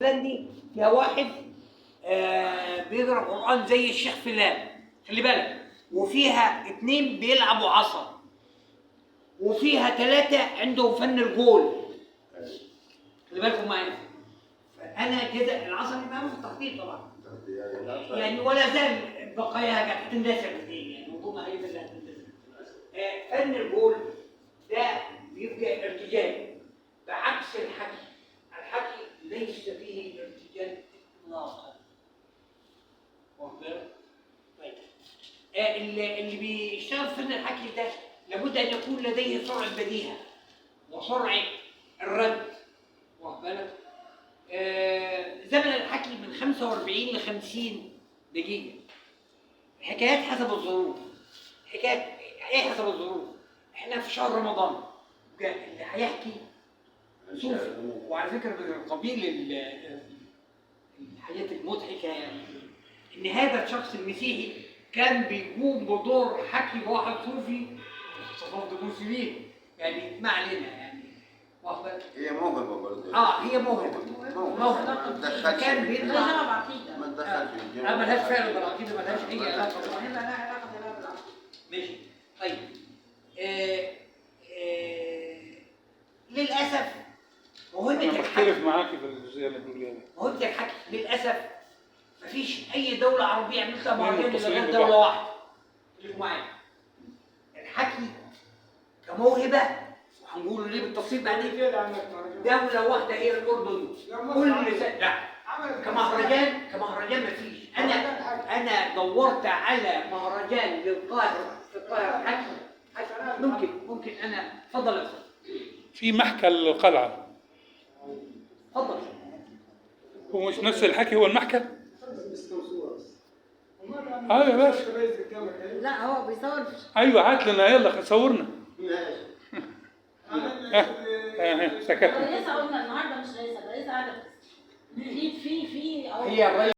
دي فيها واحد بيقرا قران زي الشيخ فلان، خلي بالك، وفيها 2 بيلعبوا عصا، وفيها 3 عندهم فن الجول. خلي بالكم معايا. فانا كده العصا دي معمول في التخطيط طبعا، يعني ولا زال بقاياها كانت هتندثر كتير، يعني موضوع هي اللي هتندثر. فن الجول ده بيبقى ارتجال بعكس الحكي. الحكي ليس فيه ارتجال اطلاقا. واخد بالك؟ طيب اللي بيشتغل في فن الحكي ده لابد ان يكون لديه سرعه بديهه وسرعه الرد. واخد بالك؟ زمن الحكي من 45 ل 50 دقيقه. الحكايات حسب الظروف. حكايات ايه حسب الظروف؟ احنا في شهر رمضان، اللي هيحكي صوفي، وعلى فكره من قبيل الحاجات المضحكه يعني ان هذا الشخص المسيحي كان بيقوم بدور حكي بواحد صوفي في صفوف المسلمين، يعني ما علينا يعني. هي موهبه برضه. هي موهبه. كان بيطلع ما تدخلش في الجنة. مالهاش فعلا بالعقيده، مالهاش اي علاقه بالعقيده. ماشي. طيب للاسف موهبه انا الحكي، بختلف معاكي في الجزئيه اللي بتقوليها دي. موهبه الحكي للاسف مفيش اي دوله عربيه عملتها مرتين الا متصلين غير ببعض. دوله واحده. خليكم معايا. الحكي كموهبه، وهنقول ليه بالتفصيل بعدين. دوله واحده هي الاردن. كل لا كمهرجان مفيش. انا دورت على مهرجان للقاهره، في القاهره حكي. ممكن انا اتفضل يا استاذ. في محكى القلعه، اتفضل. هو مش نفس الحكي هو المحكى؟ ايوه يا باشا. لا هو بيصور ايوه هات لنا يلا صورنا. سكتنا. رئيسة قلنا النهارده مش رئيسة قاعدة. في هي الرئيسة